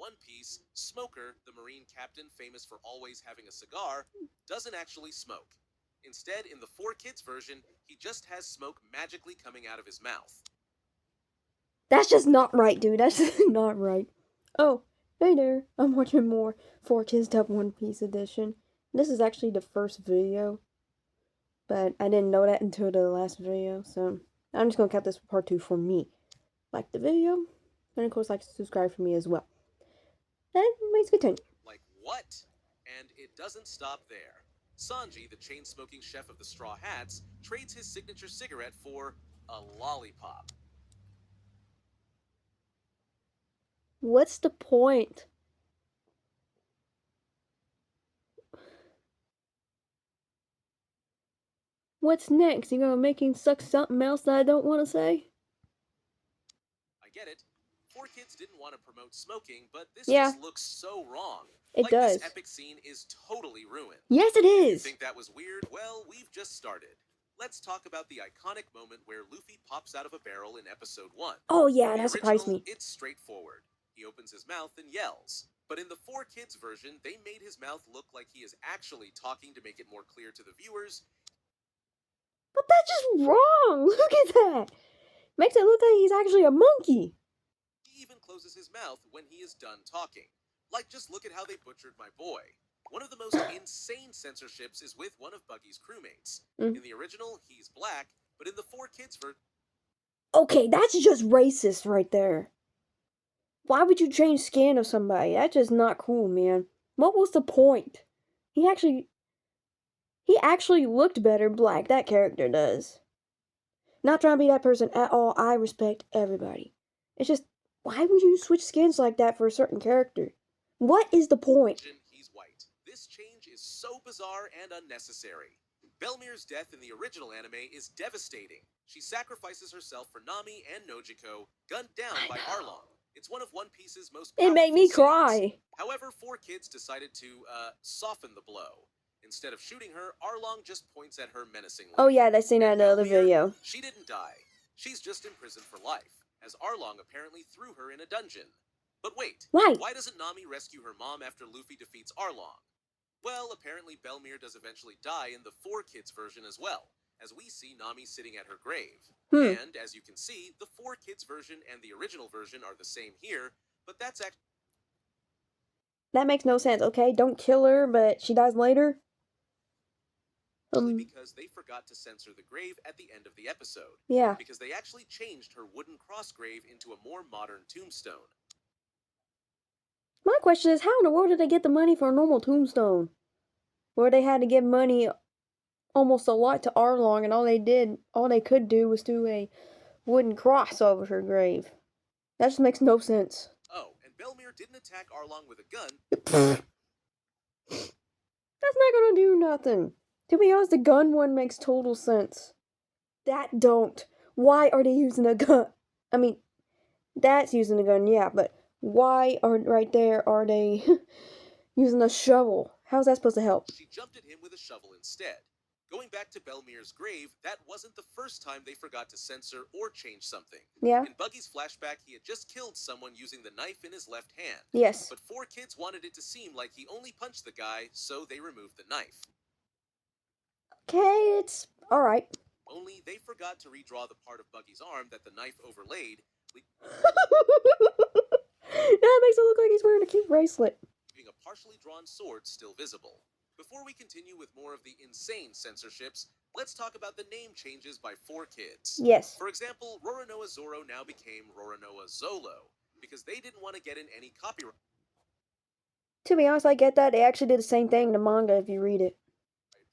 One Piece, Smoker, the Marine captain famous for always having a cigar, doesn't actually smoke. Instead, in the 4Kids version, he just has smoke magically coming out of his mouth. That's just not right, dude. That's just not right. Oh, hey there. I'm watching more 4Kids Dub One Piece edition. This is actually the first video, but I didn't know that until the last video, so I'm just gonna count this for part 2 for me. Like the video, and of course, like subscribe for me as well. And let's continue. Like what? And it doesn't stop there. Sanji, the chain-smoking chef of the Straw Hats, trades his signature cigarette for a lollipop. What's the point? What's next? You gonna make him suck something else that I don't want to say? I get it. 4Kids didn't want to promote smoking, but this Yeah, just looks so wrong. it Like this does. epic scene is totally ruined. Yes, it If you is. think that was weird, well, we've just started. Let's talk about the iconic moment where Luffy pops out of a barrel in episode 1. Oh In yeah, the that surprised original, me. it's straightforward. He opens his mouth and yells. But in the 4Kids version, they made his mouth look like he is actually talking to make it more clear to the viewers. But that's just wrong. Look at that. Makes it look like he's actually a monkey. He even closes his mouth when he is done talking. Like, just look at how they butchered my boy. One of the most insane censorships is with one of Buggy's crewmates. In the original, he's black, but in the 4Kids version... Okay, that's just racist right there. Why would you change skin of somebody? That's just not cool, man. What was the point? He actually looked better black, that character does. Not trying to be that person at all. I respect everybody. It's just, why would you switch skins like that for a certain character? What is the point? He's white. This change is so bizarre and unnecessary. Belmir's death in the original anime is devastating. She sacrifices herself for Nami and Nojiko, gunned down by Arlong. It's one of One Piece's most It made me cry. However, 4Kids decided to, soften the blow. Instead of shooting her, Arlong just points at her menacingly. Oh yeah, they seen that in the other video. She didn't die. She's just imprisoned for life, as Arlong apparently threw her in a dungeon. But wait, Why? Why doesn't Nami rescue her mom after Luffy defeats Arlong? Well, apparently Belmir does eventually die in the 4Kids version as well, as we see Nami sitting at her grave. And, as you can see, the 4Kids version and the original version are the same here, but that's actually... That makes no sense, okay? Don't kill her, but she dies later? because they forgot to censor the grave at the end of the episode. Yeah. Because they actually changed her wooden cross grave into a more modern tombstone. My question is, how in the world did they get the money for a normal tombstone? Where they had to give money almost a lot to Arlong, and all they could do was do a wooden cross over her grave. That just makes no sense. Oh, and Belmir didn't attack Arlong with a gun. That's not gonna do nothing. To be honest, the gun one makes total sense. That don't. Why are they using a gun? I mean, that's using a gun, yeah, but why are they using a shovel? How's that supposed to help? She jumped at him with a shovel instead. Going back to Belmir's grave, that wasn't the first time they forgot to censor or change something. Yeah. In Buggy's flashback, he had just killed someone using the knife in his left hand. Yes. But 4Kids wanted it to seem like he only punched the guy, so they removed the knife. Okay, it's alright. Only they forgot to redraw the part of Buggy's arm that the knife overlaid. That makes it look like he's wearing a cute bracelet. Leaving a partially drawn sword still visible. Before we continue with more of the insane censorships, let's talk about the name changes by 4Kids. Yes. For example, Roronoa Zoro now became Roronoa Zolo, because they didn't want to get in any copyright To be honest, I get that. They actually did the same thing in the manga if you read it.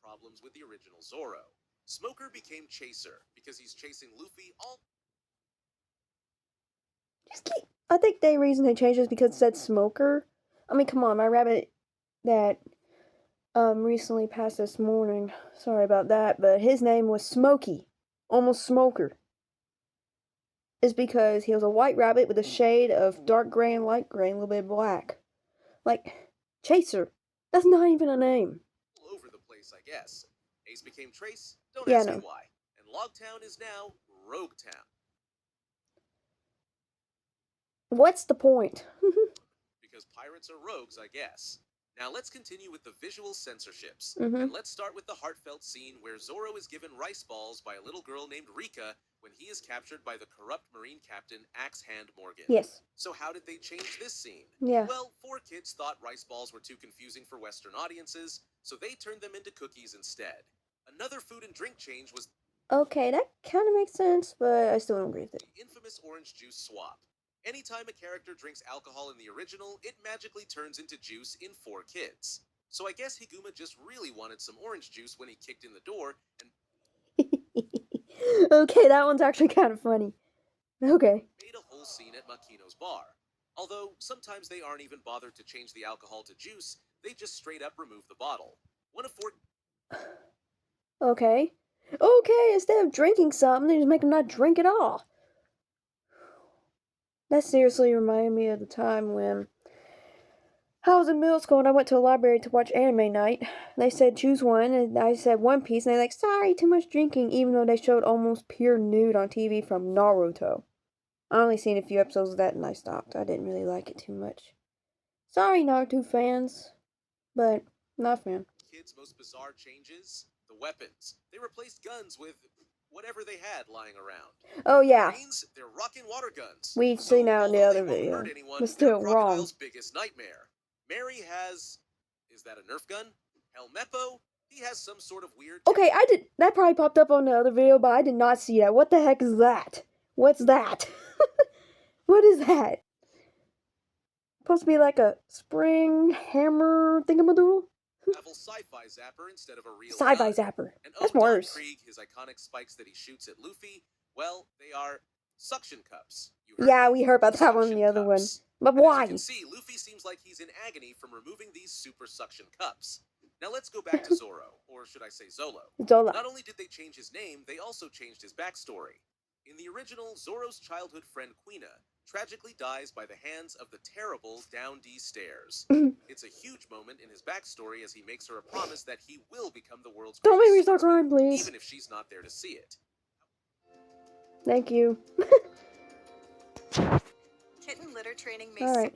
Problems with the original Zoro. Smoker became Chaser, because he's chasing Luffy all... I think the reason they changed it is because it said Smoker. I mean, come on, my rabbit that recently passed this morning. Sorry about that, but his name was Smokey, almost Smoker. Is because he was a white rabbit with a shade of dark gray and light gray and a little bit of black. Like, Chaser. That's not even a name. All over the place, I guess. Ace became Trace, don't ask me why. And Logtown is now Rogue Town. What's the point? Because pirates or rogues, I guess. Now let's continue with the visual censorships. Mm-hmm. And let's start with the heartfelt scene where Zoro is given rice balls by a little girl named Rika when he is captured by the corrupt Marine captain Axe Hand Morgan. Yes. So how did they change this scene? Yeah. Well, 4Kids thought rice balls were too confusing for Western audiences, so they turned them into cookies instead. Another food and drink change was Okay, that kind of makes sense, but I still don't agree with it. the infamous orange juice swap. Anytime a character drinks alcohol in the original, it magically turns into juice in 4Kids. So I guess Higuma just really wanted some orange juice when he kicked in the door and Okay, that one's actually kind of funny. Okay. made a whole scene at Makino's bar. Although sometimes they aren't even bothered to change the alcohol to juice, they just straight up remove the bottle. One of 4 Okay. Okay, instead of drinking something, they just make them not drink at all. That seriously reminded me of the time when I was in middle school and I went to a library to watch anime night. They said choose one, and I said One Piece, and they're like, sorry, too much drinking, even though they showed almost pure nude on TV from Naruto. I only seen a few episodes of that and I stopped. I didn't really like it too much. Sorry, Naruto fans, but not a fan. Kids' most bizarre changes? The weapons. They replaced guns with whatever they had lying around. Oh yeah, Marines, they're rocking water guns. we've seen that in the although other they won't video. hurt anyone, But they're still wrong. Crocodile's biggest nightmare. Mary has... is that a Nerf gun? Helmeppo? He has some sort of weird... Okay, that probably popped up on the other video, but I did not see that. What the heck is that? What's that? What is that? Supposed to be like a spring hammer thingamadoodle? Travel sci-fi zapper instead of a real Sci-fi gun. zapper. And That's Don worse. Krieg, his iconic spikes that he shoots at Luffy, well, they are suction cups. You heard Yeah, me? we heard about that one in Suction the other one. cups. But And as why? you can see, Luffy seems like he's in agony from removing these super suction cups. Now let's go back to Zoro, or should I say Zolo. Zola. Not only did they change his name, they also changed his backstory. In the original, Zoro's childhood friend Quina tragically dies by the hands of the terrible Down D stairs. It's a huge moment in his backstory as he makes her a promise that he will become the world's Don't make me greatest start crying, swordsman, please. even if she's not there to see it. Thank you. Kitten litter training may Alright.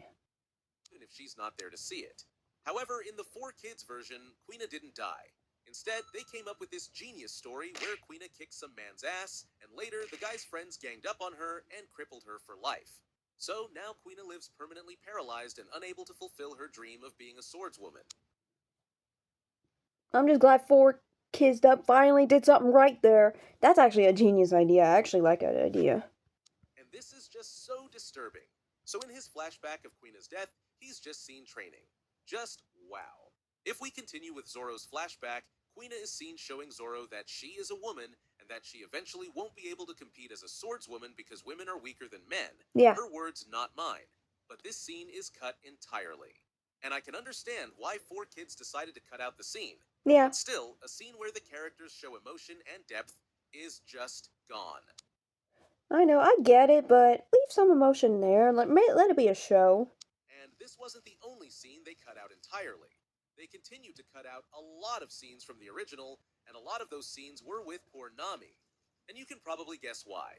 Even if she's not there to see it. However, in the 4Kids version, Quina didn't die. Instead, they came up with this genius story where Quina kicked some man's ass, and later the guy's friends ganged up on her and crippled her for life. So now Quina lives permanently paralyzed and unable to fulfill her dream of being a swordswoman. I'm just glad 4Kids Up finally did something right there. That's actually a genius idea. I actually like that idea. And this is just so disturbing. So in his flashback of Quina's death, he's just seen training. Just wow. If we continue with Zoro's flashback, Quina is seen showing Zoro that she is a woman and that she eventually won't be able to compete as a swordswoman because women are weaker than men. Yeah. Her words, not mine. But this scene is cut entirely. And I can understand why 4Kids decided to cut out the scene. Yeah. But still, a scene where the characters show emotion and depth is just gone. I know, I get it, but leave some emotion there. Let it be a show. And this wasn't the only scene they cut out entirely. They continued to cut out a lot of scenes from the original, and a lot of those scenes were with poor Nami. And you can probably guess why.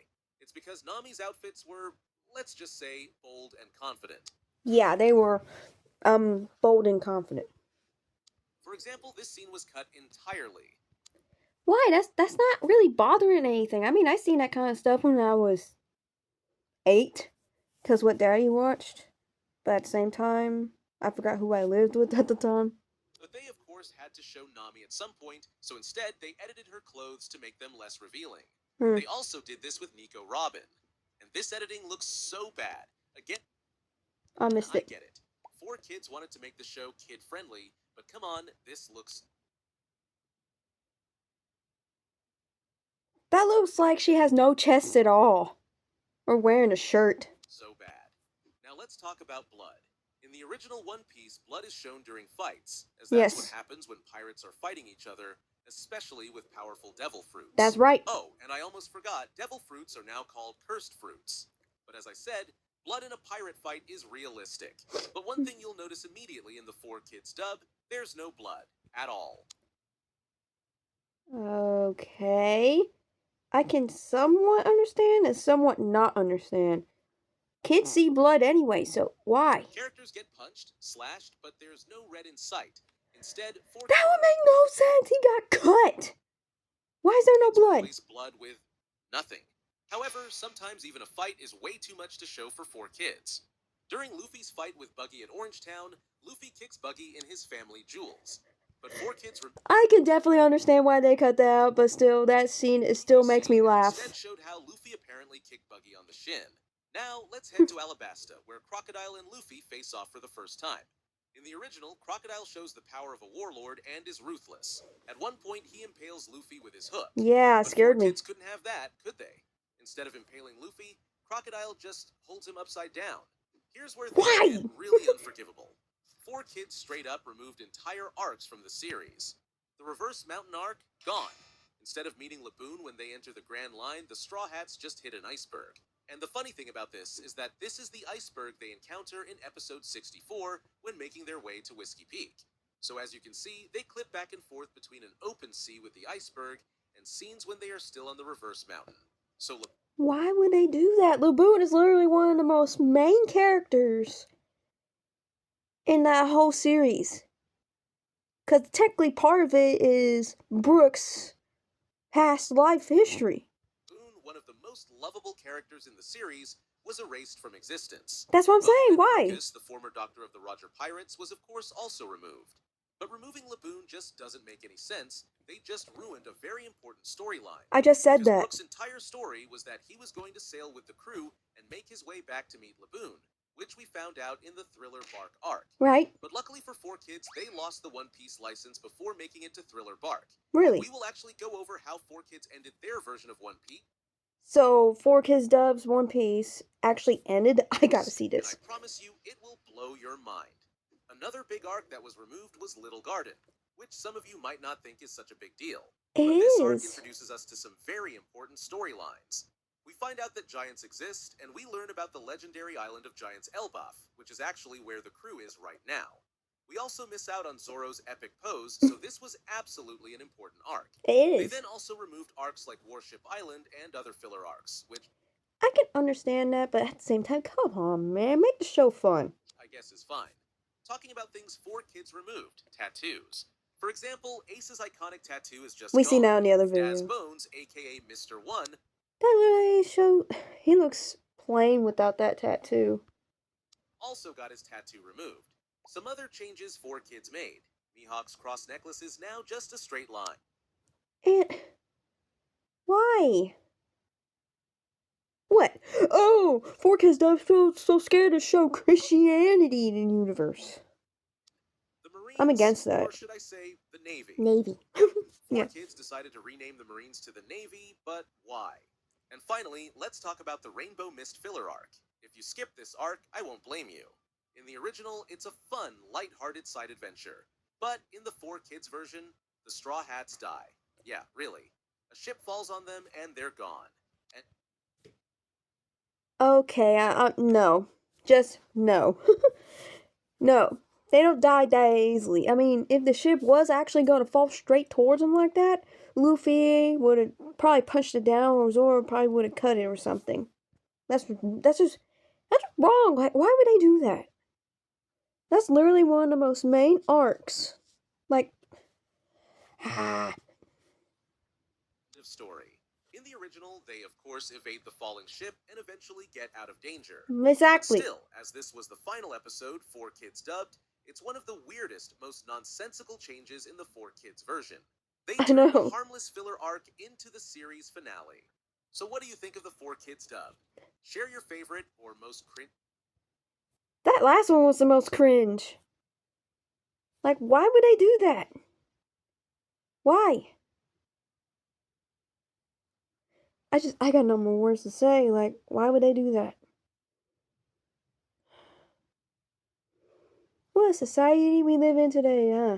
It's because Nami's outfits were, let's just say, bold and confident. Yeah, they were, bold and confident. For example, this scene was cut entirely. Why? That's not really bothering anything. I mean, I seen that kind of stuff when I was 8, because what Daddy watched. But at the same time, I forgot who I lived with at the time. But they, of course, had to show Nami at some point, so instead they edited her clothes to make them less revealing. They also did this with Nico Robin. And this editing looks so bad. Again, I missed it. I get it. 4Kids wanted to make the show kid-friendly, but come on, this looks... That looks like she has no chest at all. Or wearing a shirt. so bad. Now let's talk about blood. In the original One Piece, blood is shown during fights, as that's what Yes. happens when pirates are fighting each other, especially with powerful devil fruits. That's right. Oh, and I almost forgot, devil fruits are now called cursed fruits. But as I said, blood in a pirate fight is realistic. But one thing you'll notice immediately in the 4Kids dub, there's no blood at all. Okay. I can somewhat understand and somewhat not understand. Kids see blood anyway, so why? Characters get punched, slashed, but there's no red in sight. Instead, That would make no sense. He got cut. Why is there no blood? Replace blood with nothing. However, sometimes even a fight is way too much to show for 4Kids. During Luffy's fight with Buggy at Orangetown, Luffy kicks Buggy in his family jewels. But 4Kids I can definitely understand why they cut that out, but still, that scene still makes me laugh. Instead showed how Luffy apparently kicked Buggy on the shin. Now, let's head to Alabasta, where Crocodile and Luffy face off for the first time. In the original, Crocodile shows the power of a warlord and is ruthless. At one point, he impales Luffy with his hook. Yeah, scared me. 4Kids couldn't have that, could they? Instead of impaling Luffy, Crocodile just holds him upside down. Here's where things get really unforgivable. 4Kids straight up removed entire arcs from the series. The Reverse Mountain arc, gone. Instead of meeting Laboon when they enter the Grand Line, the Straw Hats just hit an iceberg. And the funny thing about this is that this is the iceberg they encounter in episode 64 when making their way to Whiskey Peak. So as you can see, they clip back and forth between an open sea with the iceberg and scenes when they are still on the Reverse Mountain. So why would they do that? Laboon is literally one of the most main characters in that whole series. Because technically part of it is Brooks' past life history. Laboon, one of the most lovable characters in the series, was erased from existence. That's what I'm saying. Why? Lucas, the former doctor of the Roger Pirates, was of course also removed. But removing Laboon just doesn't make any sense. They just ruined a very important storyline. I just said that. Brooks' entire story was that he was going to sail with the crew and make his way back to meet Laboon, which we found out in the Thriller Bark arc. Right. But luckily for 4Kids, they lost the One Piece license before making it to Thriller Bark. Really? We will actually go over how 4Kids ended their version of One Piece. So, 4Kids Dub's One Piece actually ended? I gotta see this. And I promise you, it will blow your mind. Another big arc that was removed was Little Garden, which some of you might not think is such a big deal. It but this arc is. introduces us to some very important storylines. We find out that giants exist, and we learn about the legendary island of Giants Elbaf, which is actually where the crew is right now. We also miss out on Zoro's epic pose, so this was absolutely an important arc. It They is. then also removed arcs like Warship Island and other filler arcs, which I can understand that, but at the same time, come on, man. Make the show fun. I guess is fine. Talking about things 4Kids removed, tattoos. For example, Ace's iconic tattoo is just We gone. see now in the other Daz video. Bones, aka Mr. One, That literally show he looks plain without that tattoo. also got his tattoo removed. Some other changes 4Kids made. Mihawk's cross necklace is now just a straight line. And why? What? Oh, 4Kids Dub so scared to show Christianity in the universe. The Marines, I'm against that. or should I say, the Navy. Navy. Yeah. 4Kids decided to rename the Marines to the Navy, but why? And finally, let's talk about the Rainbow Mist filler arc. If you skip this arc, I won't blame you. In the original, it's a fun, light-hearted side adventure. But in the 4Kids version, the Straw Hats die. Yeah, really. A ship falls on them and they're gone. And Okay, no. Just no. No. They don't die that easily. I mean, if the ship was actually going to fall straight towards them like that, Luffy would have probably punched it down, or Zoro probably would have cut it or something. That's wrong. Like, why would they do that? That's literally one of the most main arcs. Like, story. In the original, they of course evade the falling ship and eventually get out of danger. exactly. But still, as this was the final episode, 4Kids dubbed, it's one of the weirdest, most nonsensical changes in the 4Kids version. They I turned know. the harmless filler arc into the series finale. So what do you think of the 4Kids dub? Share your favorite or most cringe. That last one was the most cringe. Like, why would they do that? Why? I got no more words to say. Like, why would they do that? What a society we live in today, huh?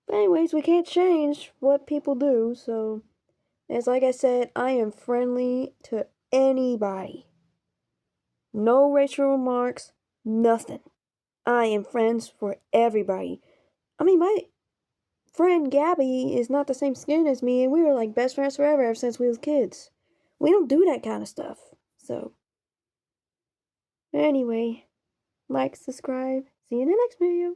But anyways, we can't change what people do, so as like I said, I am friendly to anybody. No racial remarks, nothing. I am friends for everybody. I mean, my friend Gabby is not the same skin as me, and we were like best friends forever ever since we was kids. We don't do that kind of stuff. So, anyway, like, subscribe. See you in the next video.